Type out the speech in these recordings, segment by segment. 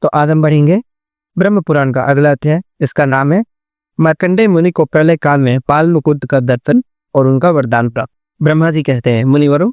तो आज हम बढ़ेंगे ब्रह्म पुराण का अगला अध्याय। इसका नाम है मार्कंडेय मुनि को प्रलय काल में पाल मुकुट का दर्शन और उनका वरदान प्राप्त। ब्रह्मा जी कहते हैं, मुनिवरों,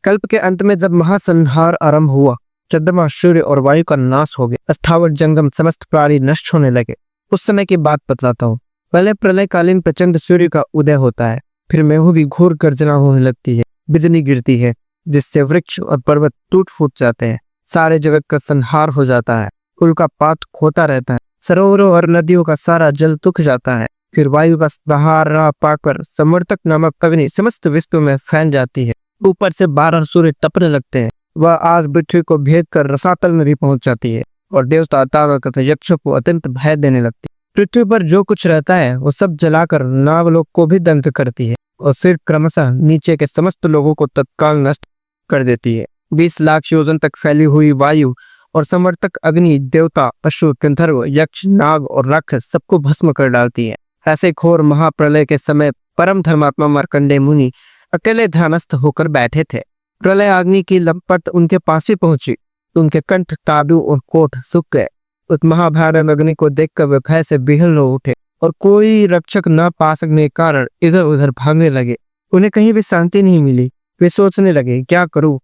कल्प के अंत में जब महासंहार आरंभ हुआ, चंद्रमा, सूर्य और वायु का नाश हो गया, स्थावर जंगम समस्त प्राणी नष्ट होने लगे, उस समय की बात बतलाता हूँ। पहले प्रलयकालीन प्रचंड सूर्य का उदय होता है, फिर मेघों भी घोर गर्जना होने लगती है, बिजली गिरती है, जिससे वृक्ष और पर्वत टूट फूट जाते हैं, सारे जगत का संहार हो जाता है, उल्कापात होता रहता है, सरोवरों और नदियों का सारा जल सूख जाता है। फिर वायु का सहारा पाकर समवर्तक नामक अग्नि समस्त विश्व में फैल जाती है। ऊपर से 12 सूर्य तपने लगते हैं। वह आग पृथ्वी को भेद कर रसातल में भी पहुंच जाती है और देवता, दानव तथा यक्षों को अत्यंत भय देने लगती है। पृथ्वी पर जो कुछ रहता है वो सब जलाकर नागलोक को भी दग्ध करती है और फिर क्रमशः नीचे के समस्त लोगों को तत्काल नष्ट कर देती है। 20 लाख योजन तक फैली हुई वायु और समवर्तक अग्नि देवता, पशु, गंधर्व, यक्ष, नाग और राक्षस सबको भस्म कर डालती है। ऐसे घोर महाप्रलय के समय परम धर्मात्मा मार्कंडेय मुनि अकेले ध्यानस्थ होकर बैठे थे। प्रलय अग्नि की लपट उनके पास भी पहुंची, उनके कंठ, तालु और कोट सूख गए। उस महाभयानक अग्नि को देखकर वे भय से विह्वल हो उठे और कोई रक्षक न पा सकने के कारण इधर उधर भागने लगे। उन्हें कहीं भी शांति नहीं मिली। वे सोचने लगे, क्या करूं,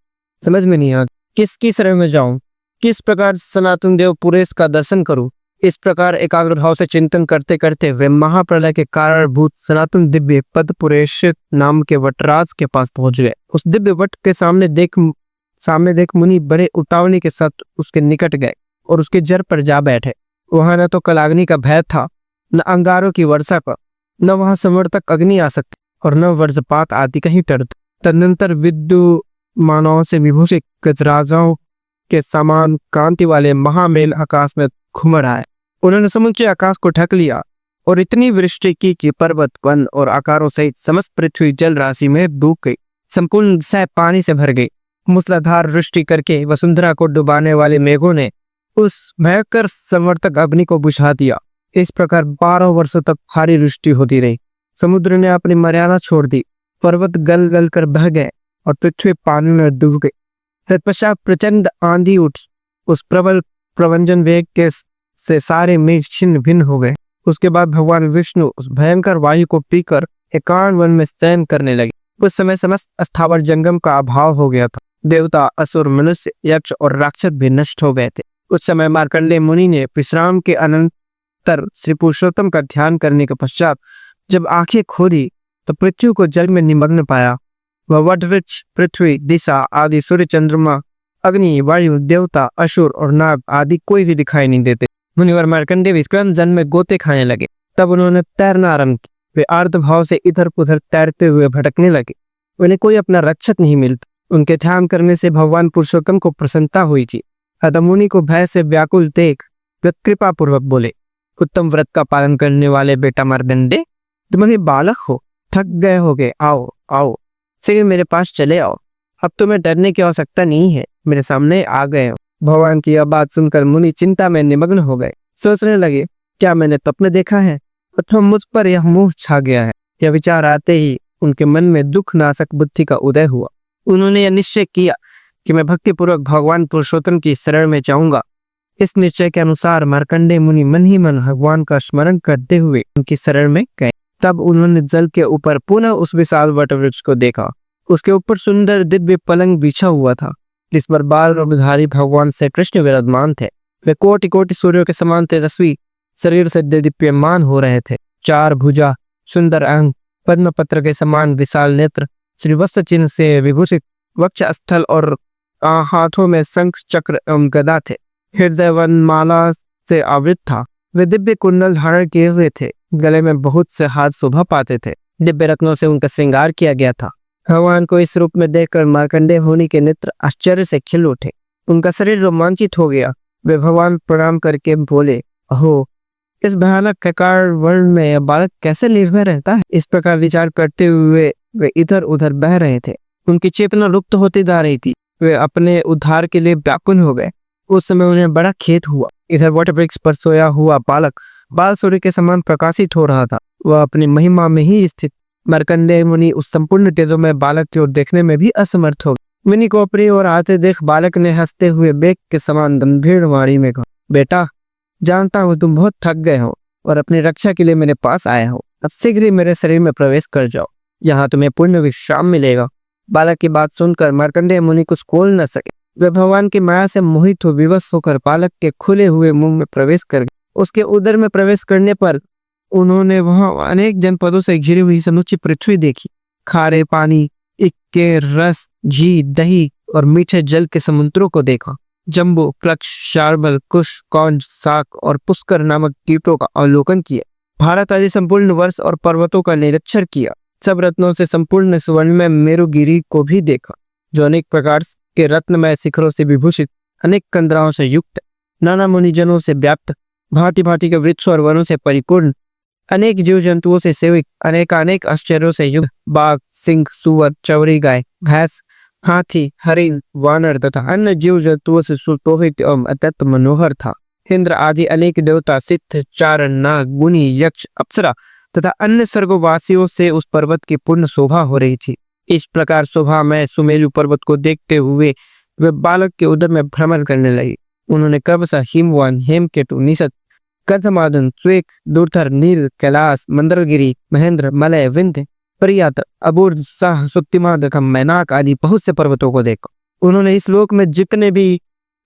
समझ में नहीं आ, किसकी शरण में जाऊं, किस प्रकार सनातन देव पुरेश का दर्शन करूं। इस प्रकार एकाग्र भाव से चिंतन करते करते वे महाप्रलय के कारणभूत सनातन दिव्य पद पुरेश नाम के वटराज के पास पहुंच गए। उस दिव्य वट के सामने देख मुनि बड़े उतावली के साथ उसके निकट गए और उसके जड़ पर जा बैठे। वहां न तो कलाग्नि का भय था, न अंगारों की वर्षा का, न वहां समवर्तक अग्नि आ सकती और न वज्रपात आदि कहीं टरता। तदनंतर विद्युमानों से विभूषित गजराजों के समान कांति वाले महामेल आकाश में घुमड़ आए। उन्होंने समूचे आकाश को ढक लिया और इतनी वृष्टि की कि पर्वत, वन और आकारों सहित समस्त पृथ्वी जल राशि में डूब गई, संपूर्ण सह पानी से भर गई। मूसलाधार वृष्टि करके वसुंधरा को डुबाने वाले मेघों ने उस भयंकर संवर्तक अग्नि को बुझा दिया। इस प्रकार 12 वर्षों तक भारी वृष्टि होती रही। समुद्र ने अपनी मर्यादा छोड़ दी, पर्वत गल गल कर बह गए और पृथ्वी पानी में डूब गई। तत्पश्चात प्रचंड आंधी उठी, उस प्रबल प्रवंजन वेग के से सारे मेघ छिन्न भिन्न हो गए। उसके बाद भगवान विष्णु उस भयंकर वायु को पीकर एकांत वन में शयन करने लगे। उस समय समस्त स्थावर जंगम का अभाव हो गया था। देवता, असुर, मनुष्य, यक्ष और राक्षस भी नष्ट हो गए थे। उस समय मार्कंडेय मुनि ने विश्राम के अनंतर श्री पुरुषोत्तम का ध्यान करने के पश्चात जब आंखें खोली तो पृथ्वी को जल में निमग्न पाया। वह वट वृक्ष, पृथ्वी, दिशा आदि, सूर्य, चंद्रमा, अग्नि, वायु, देवता, असुर और नाग आदि कोई भी दिखाई नहीं देते। मुनिवर मार्कंडेय विक्रम जन में गोते खाने लगे। तब उन्होंने तैरना आरंभ किया। वे अर्ध भाव से इधर उधर तैरते हुए भटकने लगे। उन्हें कोई अपना रक्षक नहीं मिलता। उनके ध्यान करने से भगवान पुरुषोत्तम को प्रसन्नता हुई थी। अतः मुनि को भय से व्याकुल देख वे कृपा पूर्वक बोले, उत्तम व्रत का पालन करने वाले बेटा मार्कंडेय, तुम अभी बालक हो, थक गए होगे, आओ आओ शीघ्र मेरे पास चले आओ। अब तुम्हें डरने की आवश्यकता नहीं है, मेरे सामने आ गए हो। भगवान की यह बात सुनकर मुनि चिंता में निमग्न हो गए। सोचने लगे, क्या मैंने स्वप्न देखा है अथवा मुझ पर यह मोह छा गया है। यह विचार आते ही उनके मन में दुख नाशक बुद्धि का उदय हुआ। उन्होंने यह निश्चय किया कि मैं भक्तिपूर्वक भगवान पुरुषोत्तम की शरण में जाऊंगा। इस निश्चय के अनुसार मार्कंडेय मुनि मन ही मन भगवान का स्मरण करते हुए उनकी शरण में गए। तब उन्होंने जल के ऊपर पुनः उस विशाल वटवृक्ष को देखा। उसके ऊपर सुंदर दिव्य पलंग बिछा हुआ था, जिस पर बाल रूपधारी भगवान श्री कृष्ण विराजमान थे। वे कोटि कोटि सूर्यों के समान तेजस्वी शरीर से दीप्यमान हो रहे थे। 4 भुजा, सुंदर अंग, पद्म पत्र के समान विशाल नेत्र, श्रीवस्त्र चिन्ह से विभूषित वक्ष स्थल और हाथों में शंख, चक्र एवं गदा थे। हृदय वनमाला से आवृत था। वे दिव्य कुंडल धारण किए हुए थे। गले में बहुत से हाथ शोभा पाते थे। दिव्य रत्नों से उनका श्रृंगार किया गया था। भगवान को इस रूप में देखकर मार्कंडेय मुनि के नेत्र आश्चर्य से खिल उठे। उनका शरीर रोमांचित हो गया। वे भगवान प्रणाम करके बोले, अहो, इस भयानक प्रकार वर्ण में यह बालक कैसे निर्भय रहता है। इस प्रकार विचार करते हुए वे इधर उधर बह रहे थे। उनकी चेतना लुप्त होती जा रही थी। वे अपने उद्धार के लिए व्याकुल हो गए। उस समय उन्हें बड़ा खेद हुआ। इधर वटवृक्ष पर सोया हुआ बालक बाल सूर्य के समान प्रकाशित हो रहा था। वह अपनी महिमा में ही स्थित। मार्कंडेय मुनि उस संपूर्ण तेजोमय बालक की ओर देखने में भी असमर्थ हो गए। मुनि को अपनी ओर आते देख बालक ने हंसते हुए बेग के समान गंभीर वाणी में कहा, बेटा, जानता हूँ तुम बहुत थक गए हो और अपनी रक्षा के लिए मेरे पास आए हो। अब शीघ्र ही मेरे शरीर में प्रवेश कर जाओ, यहाँ तुम्हें पूर्ण विश्राम मिलेगा। बालक की बात सुनकर मार्कंडेय मुनि कुछ बोल न सके। वे भगवान की माया से मोहित हो विवश होकर बालक के खुले हुए मुंह में प्रवेश कर गए। उसके उदर में प्रवेश करने पर उन्होंने वहां अनेक जनपदों से घिरी हुई समूची पृथ्वी देखी। खारे पानी, इक्के, रस, घी, दही और मीठे जल के समुद्रों को देखा। जम्बू, प्लक्ष, शार्बल, कुश, कौंज, साक और पुष्कर नामक कीटों का अवलोकन किया। भारत आदि संपूर्ण वर्ष और पर्वतों का निरीक्षण किया। सब रत्नों से संपूर्ण सुवर्ण में मेरुगिरी को भी देखा, जो अनेक प्रकार के रत्नमय शिखरों से विभूषित, अनेक कंदराओं से युक्त, नाना मुनिजनों से व्याप्त, भांति भांति के वृक्षों और वनों से परिपूर्ण, अनेक जीव जंतुओं से सेवित, अनेक आश्चर्यों से युक्त, बाघ, सिंह, सुअर, चौरी गाय, भैंस, हाथी, हरिण, वानर तथा अन्य जीव जंतुओं से सुशोभित एवं अत्यंत मनोहर था। इंद्र आदि अनेक देवता, सिद्ध, चारण, नाग, मुनि, यक्ष, अप्सरा तथा अन्य स्वर्गवासियों से उस पर्वत की पूर्ण शोभा हो रही थी। इस प्रकार शोभा में सुमेरु पर्वत को देखते हुए वे बालक के उदर में भ्रमण करने लगे। उन्होंने क्रमशः हिमवान, हेमकेतु, निषद, कदमादन, स्वेक, दूरधर, नील, कैलाश, मंदरगिरी, महेंद्र, मलय, विंध्य, परियात, अबूर्द, साह, सुक्तिमान तथा मैनाक आदि बहुत से पर्वतों को देखा। उन्होंने इस लोक में जितने भी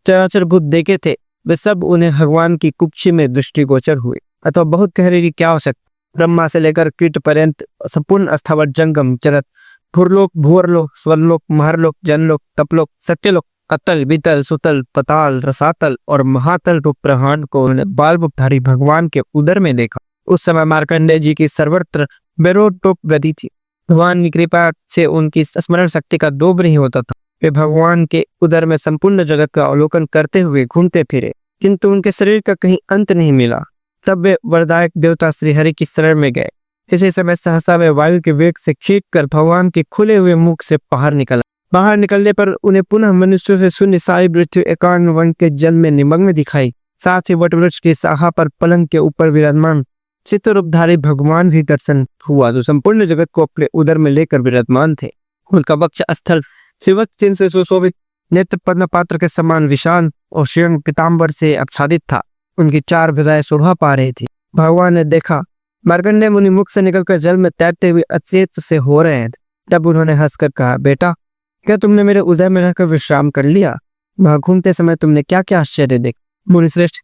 चराचर भूत देखे थे वे सब उन्हें भगवान की कुक्षी में दृष्टिगोचर हुए। अथवा बहुत कहने की क्या आवश्यकता, ब्रह्मा से लेकर कीट पर्यंत संपूर्ण अस्थावर जंगम जगत, भूरलोक, भूअरलोक, स्वर्लोक, महरलोक, जनलोक, तपलोक, सत्यलोक, अतल, वितल, सुतल, पताल, रसातल और महातल रूप प्रहान को उन्होंने बाल रूपधारी भगवान के उदर में देखा। उस समय मार्कंडेय जी की सर्वत्र बेरोटोक गति थी। भगवान की कृपा से उनकी स्मरण शक्ति का दोष नहीं होता था। वे भगवान के उदर में संपूर्ण जगत का अवलोकन करते हुए घूमते फिरे, किंतु उनके शरीर का कहीं अंत नहीं मिला। तब वे वरदायक देवता श्रीहरि की शरण में गए। इसी समय सहसा वे वायु के वेग से खींचकर भगवान के खुले हुए मुख से बाहर निकला। बाहर निकलने पर उन्हें पुनः मनुष्यों से शून्य सारी पृथ्वी एकांत वन के जल में निमग्न दिखाई। साथ ही वटवृक्ष की शाखा पर पलंग के ऊपर विराजमान चित्ररूपधारी भगवान भी दर्शन हुआ, जो संपूर्ण जगत को अपने उदर में लेकर विराजमान थे। उनका वक्ष स्थल शिवक चिन्ह से सुशोभित, नेत्र पद्म पात्र के समान विशाल और श्रेष्ठ पीताम्बर से आच्छादित था। उनकी चार भुजाएं शोभा पा रही थी। भगवान ने देखा मार्कंडेय मुनि मुख से निकलकर जल में तैरते हुए अचेत से हो रहे हैं। तब उन्होंने हंसकर कहा, बेटा, क्या तुमने मेरे उदर में रहकर विश्राम कर लिया? वहां घूमते समय तुमने क्या क्या आश्चर्य देखा? मुनिश्रेष्ठ,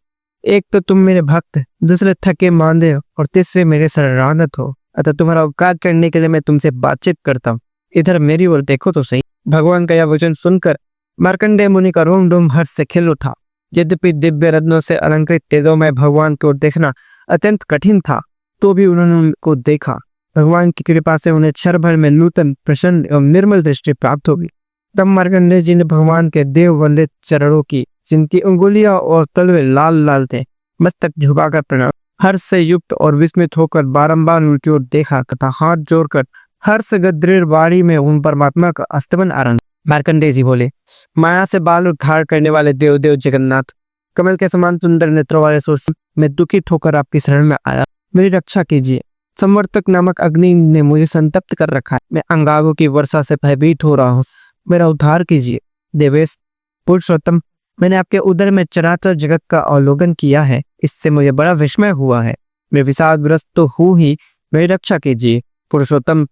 एक तो तुम मेरे भक्त, दूसरे थके मांदे और तीसरे मेरे शरणागत हो, अतः तुम्हारा उपकार करने के लिए मैं तुमसे बातचीत करता हूँ। इधर मेरी ओर देखो तो सही। भगवान का यह वचन सुनकर मार्कंडेय मुनि का रोम रोम हर्ष से खिल उठा। यद्यपि दिव्य रत्नों से अलंकृत तेजोमय भगवान को देखना अत्यंत कठिन था, तो भी उन्होंने उनको देखा। भगवान की कृपा से उन्हें क्षण भर में नूतन, प्रसन्न एवं निर्मल दृष्टि प्राप्त होगी। तब मार्कंडेय जी ने भगवान के देव वंदित चरणों की, जिनकी उंगलियां और तलवे लाल लाल थे, मस्तक झुकाकर प्रणाम। हर्ष से युक्त और विस्मित होकर बारंबार उनकी ओर देखा तथा हाथ जोड़कर हर्ष गद्रीर वाणी में उन परमात्मा का अस्तमन आरंभ। मार्कंडेय जी बोले, माया से बाल उद्धार करने वाले देवदेव जगन्नाथ, कमल के समान सुंदर नेत्रों वाले सूर्य, मैं दुखित होकर आपकी शरण में आया, मेरी रक्षा कीजिए। संवर्तक नामक अग्नि ने मुझे संतप्त कर रखा है। मैं अंगारों की वर्षा से भयभीत हो रहा हूँ, मेरा उद्धार कीजिए। देवेश, पुरुषोत्तम, मैंने आपके उदर में चराचर जगत का अवलोकन किया है, इससे मुझे बड़ा विस्मय हुआ है। मैं विषादग्रस्त तो हूँ ही, मेरी रक्षा कीजिए। पुरुषोत्तम,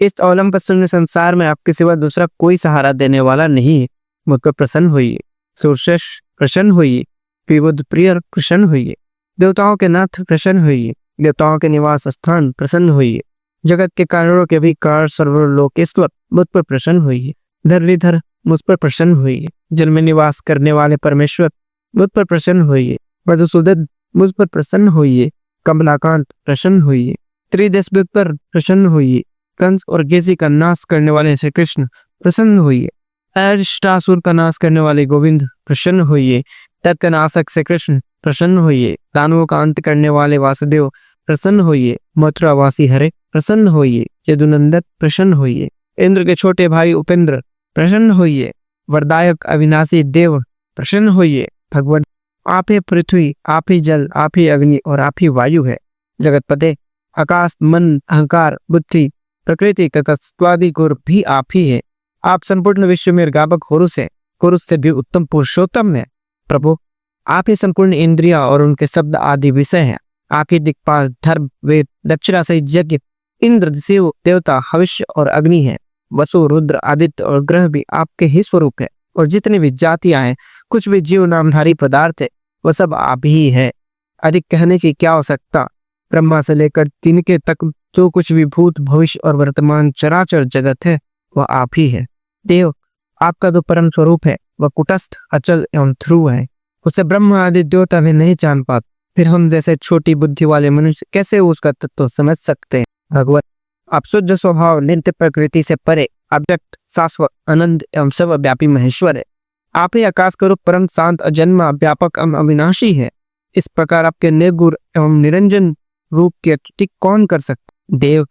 इस अवलंब शून्य संसार में आपके सिवा दूसरा कोई सहारा देने वाला नहीं है, मुझ पर प्रसन्न होइए। सुरश्रेष्ठ, प्रसन्न होइए। विबुध प्रिय, प्रसन्न होइए। देवताओं के नाथ, प्रसन्न होइए। देवताओं के निवास स्थान, प्रसन्न होइए। जगत के कारणों के भी कारण सर्वलोकेश्वर, मुझ पर प्रसन्न होइए। धरणीधर, मुझ पर प्रसन्न होइए। जल में निवास करने वाले परमेश्वर, मुझ पर प्रसन्न होइए। मधुसूदन, मुझ पर प्रसन्न होइए। कमलाकांत, प्रसन्न होइए। त्रिदेश पर प्रसन्न होइए। कंस और गेसी का नाश करने वाले श्री कृष्ण, प्रसन्न होइए। अरिष्टासुर का नाश करने वाले गोविंद, प्रसन्न होइए। तत्कनाशक श्री कृष्ण, प्रसन्न होइए। दानवों का अंत करने वाले वासुदेव, प्रसन्न होइए। मथुरावासी हरे, प्रसन्न होइए। यदुनंदन, प्रसन्न होइए। इंद्र के छोटे भाई उपेंद्र, प्रसन्न होइए। वरदायक अविनाशी देव, प्रसन्न होइए। भगवान, आप ही पृथ्वी, आप ही जल, आप ही अग्नि और आप ही वायु है। जगतपते, आकाश, मन, अहंकार, बुद्धि, प्रकृति तथा स्वादि गुर भी आप ही है। आप संपूर्ण विश्व में गावक होरुस है, पुरुष से भी उत्तम पुरुषोत्तम है। प्रभु, आप ही संपूर्ण इंद्रिया और उनके शब्द आदि विषय हैं। आप ही दिक्पाल, धर्म, वेद, दक्षिणा सहित यज्ञ, इंद्र, शिव, देवता, हविष्य और अग्नि है। वसु, रुद्र, आदित्य और ग्रह भी आपके ही स्वरूप है। और जितनी भी जातियां हैं, कुछ भी जीव नामधारी पदार्थ है, वह सब आप ही है। अधिक कहने की क्या आवश्यकता। ब्रह्मा से लेकर तिनके तक जो कुछ भी भूत, भविष्य और वर्तमान चराचर जगत है, वह आप ही है। देव, आपका जो परम स्वरूप है वह कुटस्थ, अचल एवं ध्रुव है। उसे ब्रह्म आदि देवता भी नहीं जान पाते। फिर हम जैसे छोटी बुद्धि वाले मनुष्य कैसे उसका तत्व समझ सकते हैं। भगवत, आप शुद्ध स्वभाव, नित्य प्रकृति से परे, अव्यक्त, शाश्वत, अनंत एवं सर्वव्यापी महेश्वर है। आप ही आकाश का रूप, परम शांत, अजन्मा, व्यापक एवं अविनाशी है। इस प्रकार आपके निर्गुण एवं निरंजन रूप की स्तुति कौन कर सकता। देव,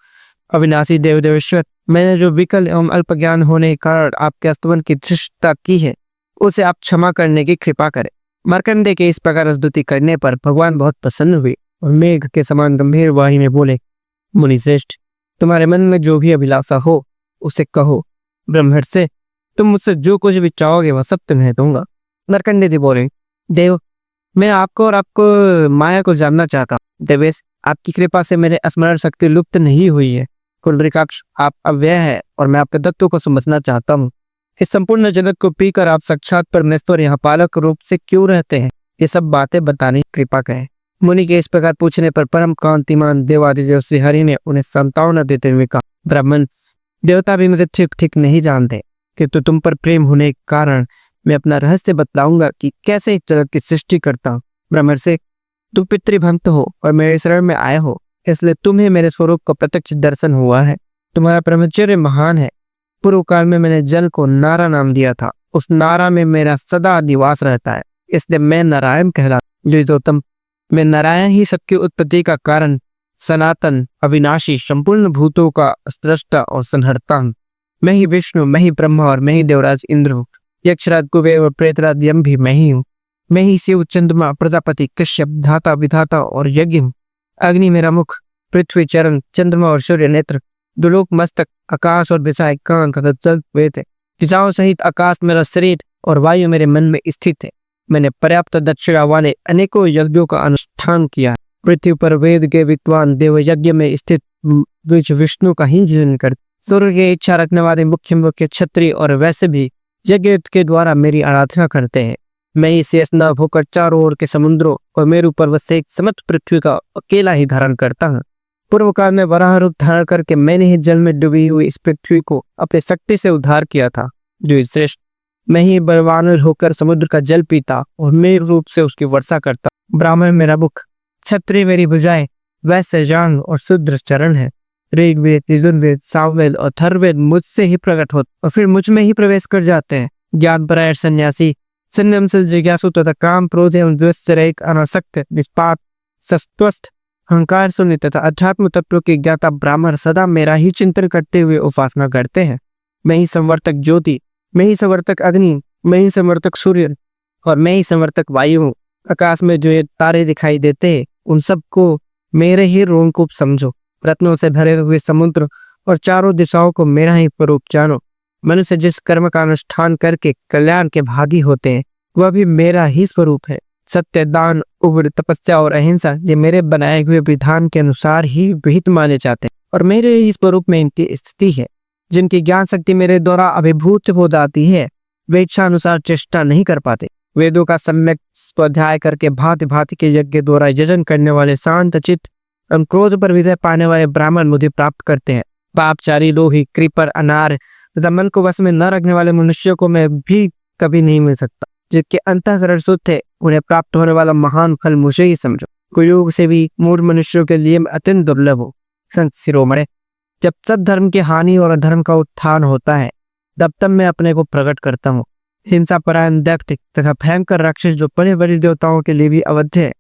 अविनाशी देव देवेश्वर, मैंने जो विकल एवं अल्प ज्ञान होने के कारण आपके स्तवन की धृष्टता की है, उसे आप क्षमा करने की कृपा करें। मार्कंडेय के इस प्रकार स्तुति करने पर भगवान बहुत प्रसन्न हुए और मेघ के समान गंभीर वाणी में बोले, मुनिश्रेष्ठ, तुम्हारे मन में जो भी अभिलाषा हो उसे कहो। ब्रह्मर्षि से तुम मुझसे जो कुछ भी चाहोगे वह सब तुम्हें दूंगा। मार्कंडेय जी बोले, देव, मैं आपको और आपको माया को जानना चाहता हूँ। देवेश, आपकी कृपा से मेरे स्मरण शक्ति लुप्त नहीं हुई है। कुंडलिकाक्ष, आप अव्यय है और मैं आपके तत्व को समझना चाहता हूँ। इस संपूर्ण जगत को पीकर आप साक्षात परमेश्वर यहाँ पालक रूप से क्यों रहते हैं, ये सब बातें बताने की कृपा करें। मुनि के इस प्रकार पूछने पर परम कांतिमान देवादिदेव श्री हरि ने उन्हें सांत्वना देते हुए कहा, ब्राह्मण, देवता भी मुझे ठीक ठीक नहीं जानते, किंतु तुम पर प्रेम होने के कारण मैं अपना रहस्य बतलाऊंगा कि कैसे इस जगत की सृष्टि करता हूँ। ब्रह्मर्षि, तुम पितृभक्त हो और मेरे शरण में आए हो, इसलिए तुम्हें मेरे स्वरूप का प्रत्यक्ष दर्शन हुआ है। तुम्हारा ब्रह्मचर्य महान है। पूर्व काल में मैंने जल को नारा नाम दिया था। उस नारा में मेरा सदा निवास रहता है, इसलिए मैं नारायण कहलाता हूं। जो तुम, मैं नारायण ही सबकी उत्पत्ति का कारण, सनातन, अविनाशी, संपूर्ण भूतों का सृष्टा और संहर्ता हूँ। मैं ही विष्णु, मैं ही ब्रह्मा और मैं ही देवराज इंद्र हूँ। यक्षराज, कुबेर और प्रेतराज यम भी मैं ही हूँ। मैं ही शिव, चंद्रमा, प्रजापति, कश्यप, धाता, विधाता और यज्ञ हूँ। अग्नि मेरा मुख, पृथ्वी चरण, चंद्रमा और सूर्य नेत्र, दुलोक मस्तक, आकाश और विषय कान तथा जल वेद है। दिशाओं सहित आकाश मेरा शरीर और वायु मेरे मन में स्थित है। मैंने पर्याप्त दक्षिणा वाले अनेकों यज्ञों का अनुष्ठान किया है। पृथ्वी पर वेद के विद्वान देव यज्ञ में स्थित द्विज विष्णु का ही पूजन करते। सूर्य की इच्छा रखने वाले मुख्य मुख्य क्षत्रिय और वैसे भी यज्ञ के द्वारा मेरी आराधना करते हैं। मैं ही शेषनाग होकर चारों ओर के समुद्रों और मेरु पर्वत से एक समस्त पृथ्वी का अकेला ही धारण करता हूँ। पूर्व काल में वराह रूप धारण करके मैंने ही जल में डूबी हुई इस पृथ्वी को अपनी शक्ति से उद्धार किया था। जो श्रेष्ठ, मैं ही बलवान होकर समुद्र का जल पीता और मेरु रूप से उसकी वर्षा करता। ब्राह्मण मेरा मुख, क्षत्रिय मेरी भुजाएं, वैश्य जांघ और शूद्र चरण है। ऋग्वेद, यजुर्वेद, सामवेद और अथर्ववेद मुझसे ही प्रकट होते और फिर मुझ में ही प्रवेश कर जाते हैं। ज्ञान परायण सन्यासी, संयमशील जिज्ञासु तथा काम, क्रोध एवं द्वेष से रहित, अनासक्त, निष्पाप, सत्वस्थ, अहंकार शून्य तथा अध्यात्म तत्व के ज्ञाता ब्राह्मण सदा मेरा ही चिंतन करते हुए उपासना करते हैं। मैं ही संवर्तक ज्योति, मैं ही संवर्तक अग्नि, मैं ही संवर्तक सूर्य और मैं ही संवर्तक वायु हूँ। आकाश में जो ये तारे दिखाई देते हैं उन सबको मेरे ही रोमकूप समझो। रत्नों से भरे हुए समुद्र और चारों दिशाओं को मेरा ही स्वरूप जानो। मनुष्य जिस कर्म का अनुष्ठान करके कल्याण के भागी होते हैं वह भी मेरा ही स्वरूप है। सत्य, दान, उग्र तपस्या और अहिंसा ये मेरे बनाए हुए विधान के अनुसार ही विहित माने जाते हैं और मेरे ही स्वरूप में इनकी स्थिति है। जिनकी ज्ञान शक्ति मेरे द्वारा अभिभूत हो जाती है वे इच्छा अनुसार चेष्टा नहीं कर पाते। वेदों का सम्यक स्वाध्याय करके भांति भांति के यज्ञ द्वारा यजन करने वाले शांत चित्त एवं क्रोध पर विजय पाने वाले ब्राह्मण मुझे प्राप्त करते हैं। पापचारी, लोभी, कृपर, अनार तथा मन को वश में न रखने वाले मनुष्यों को मैं भी कभी नहीं मिल सकता। जिनके अंतःकरण शुद्ध है उन्हें प्राप्त होने वाला महान फल मुझे ही समझो। कुयोग से भी मूढ़ मनुष्यों के लिए अत्यंत दुर्लभ हो। संत शिरोमणे, जब सद्धर्म की हानि और अधर्म का उत्थान होता है तब मैं अपने को प्रकट करता हूँ। हिंसा परायण दैत्य तथा भयंकर राक्षस जो बड़े बड़े देवताओं के लिए भी अवध्य है,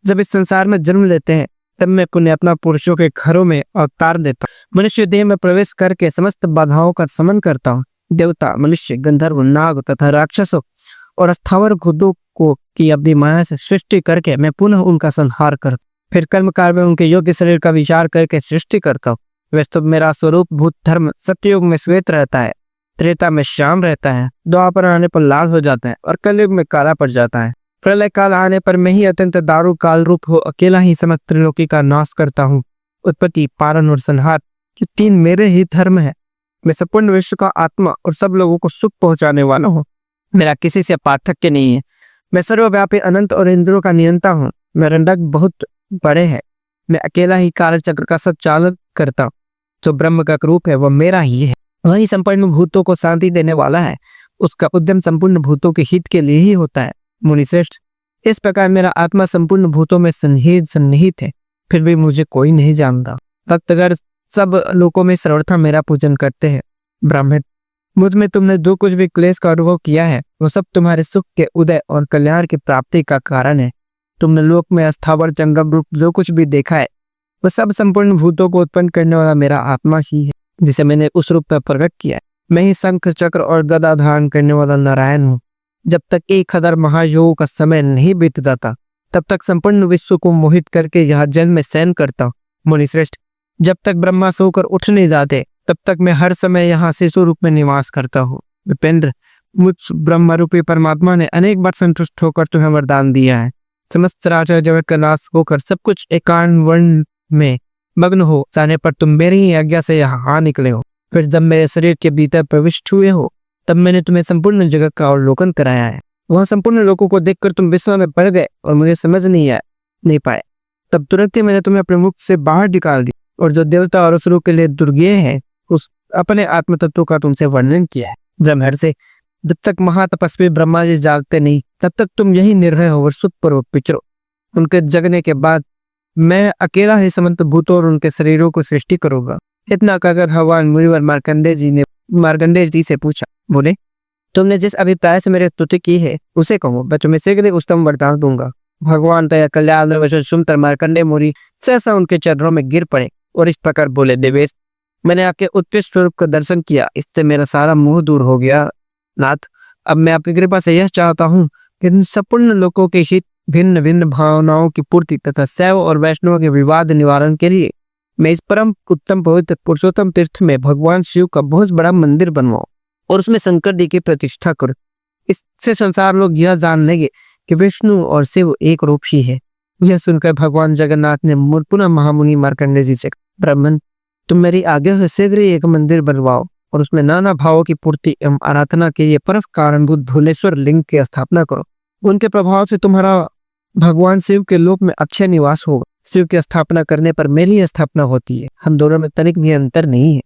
जब इस संसार में जन्म लेते हैं तब मैं पुण्यात्मा पुरुषों के घरों में अवतार देता हूँ। मनुष्य देह में प्रवेश करके समस्त बाधाओं का समन करता हूँ। देवता, मनुष्य, गंधर्व, नाग तथा राक्षसों और स्थावर खुदों को की अपनी माया से सृष्टि करके मैं पुनः उनका संहार कर फिर कर्मकाल में उनके योग्य शरीर का विचार करके सृष्टि करता हूँ। वैसे मेरा स्वरूप भूत धर्म सत्ययुग में श्वेत रहता है, त्रेता में श्याम रहता है, द्वापर आने पर लाल हो जाता है और कलयुग में काला पड़ जाता है। प्रलय काल आने पर मैं ही अत्यंत दारू काल रूप हो अकेला ही समस्त त्रिलोकी का नाश करता हूँ। उत्पत्ति, पालन और संहार ये 3 मेरे ही धर्म है। मैं संपूर्ण विश्व का आत्मा और सब लोगों को सुख पहुंचाने वाला हूँ। मेरा किसी से पार्थक्य नहीं है। मैं सर्वव्यापी अनंत और इंद्रियों का नियंता हूँ। मेरे डग बहुत बड़े हैं। मैं अकेला ही काल चक्र का संचालन करता हूँ। जो ब्रह्म का रूप है वह मेरा ही है। वही संपूर्ण भूतों को शांति देने वाला है। उसका उद्यम संपूर्ण भूतों के हित के लिए ही होता है। मुनिश्रेष्ठ, इस प्रकार मेरा आत्मा संपूर्ण भूतों में सन्निहित है, फिर भी मुझे कोई नहीं जानता। भक्तगण सब लोगों में सर्वथा मेरा पूजन करते हैं। ब्राह्मण, मुझ में तुमने जो कुछ भी क्लेश का अनुभव किया है वो सब तुम्हारे सुख के उदय और कल्याण की प्राप्ति का कारण है। तुमने लोक में अस्थावर जंगम रूप जो कुछ भी देखा है वह सब संपूर्ण भूतों को उत्पन्न करने वाला मेरा आत्मा ही है, जिसे मैंने उस रूप में प्रकट किया है। मैं ही शंख चक्र और गदा धारण करने वाला नारायण हूँ। जब तक 1000 महायोग का समय नहीं बीत जाता तब तक संपूर्ण विश्व को मोहित करके यह जल में शयन करता हूँ। मुनिश्रेष्ठ, जब तक ब्रह्मा सोकर उठ नहीं जाते तब तक मैं हर समय यहाँ शिशु रूप में निवास करता हूँ। विपेंद्र, मुझ ब्रह्म रूपी परमात्मा ने अनेक बार संतुष्ट होकर तुम्हें वरदान दिया है। समस्त चराचर जगत का नाश होकर सब कुछ एकांत वर्ण में मग्न हो जाने पर तुम मेरी ही आज्ञा से यहाँ आ निकले हो। फिर जब मेरे शरीर के भीतर प्रविष्ट हुए हो तब मैंने तुम्हें संपूर्ण जगत का अवलोकन कराया है। वहाँ संपूर्ण लोगों को देखकर तुम विस्मय में पड़ गए और मुझे समझ नहीं पाए। तब तुरंत ही मैंने तुम्हें अपने मुख से बाहर निकाल दी और जो देवता और असुरों के लिए दुर्गेय है उस अपने आत्म तत्व का तुमसे वर्णन किया है। ब्रह्मर्षि, जब तक महातपस्वी ब्रह्मा जी जागते नहीं तब तक तुम यही निर्भय होकर सुखपूर्वक विचरो। उनके जगने के बाद मैं अकेला ही समस्त भूतों और उनके शरीरों को सृष्टि करूंगा। इतना कहकर भगवान मुनिवर मार्कंडेय जी से पूछा, बोले, तुमने जिस अभिप्राय से मेरी स्तुति की है उसे कहो, मैं तुम्हें शीघ्र ही उत्तम वरदान दूंगा। भगवान दया कल्याण वचन सुनकर मार्कंडेय मुनि सहसा उनके चरणों में गिर पड़े और इस प्रकार बोले, देवेश, मैंने आपके उत्कृष्ट स्वरूप का दर्शन किया, इससे मेरा सारा मोह दूर हो गया। नाथ, अब मैं आपकी कृपा से यह चाहता हूँ कि इन संपूर्ण लोगों के हित, भिन्न भिन्न भावनाओं की पूर्ति तथा शैव और वैष्णव के विवाद निवारण के लिए मैं इस परम उत्तम पवित्र पुरुषोत्तम तीर्थ में भगवान शिव का बहुत बड़ा मंदिर बनवाऊं और उसमें शंकर जी की प्रतिष्ठा करूं। इससे संसार लोग यह जान लेंगे कि विष्णु और शिव एक रूप ही है। यह सुनकर भगवान जगन्नाथ ने पुनः महामुनि मार्कंडेय जी से, ब्राह्मण, तुम मेरी आज्ञा से शीघ्र ही एक मंदिर बनवाओ और उसमें नाना भावों की पूर्ति एवं आराधना के लिए परम कारणभूत भोलेश्वर लिंग की स्थापना करो। उनके प्रभाव से तुम्हारा भगवान शिव के लोक में अक्षय निवास होगा। शिव की स्थापना करने पर मेरी स्थापना होती है। हम दोनों में तनिक भी अंतर नहीं है।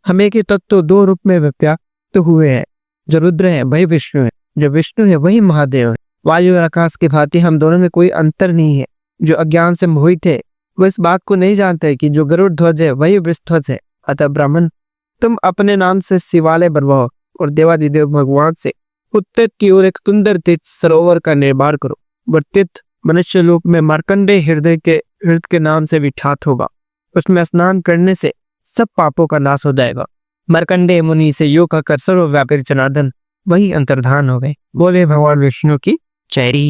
हम एक ही तत्व 2 रूप में व्याप्त हुए हैं। जो रुद्र है वही विष्णु है, जो विष्णु है वही महादेव है। वायु और आकाश की भांति हम दोनों में कोई अंतर नहीं है। जो अज्ञान से मोहित है वो इस बात को नहीं जानते कि जो गरुड़ ध्वज है वही वृषध्वज है। अतः ब्राह्मण, तुम अपने नाम से शिवालय बनवाओ और देवादिदेव भगवान से उत्तर की ओर एक सुंदर तीर्थ सरोवर का निर्माण करो। वह तीर्थ मनुष्य लोक में मार्कंडेय हृदय के नाम से विख्यात होगा। उसमें स्नान करने से सब पापों का नाश हो जाएगा। मार्कंडेय मुनि से योग कर सर्वव्यापी जनार्दन वही अंतर्धान हो गए। बोले भगवान विष्णु की जय।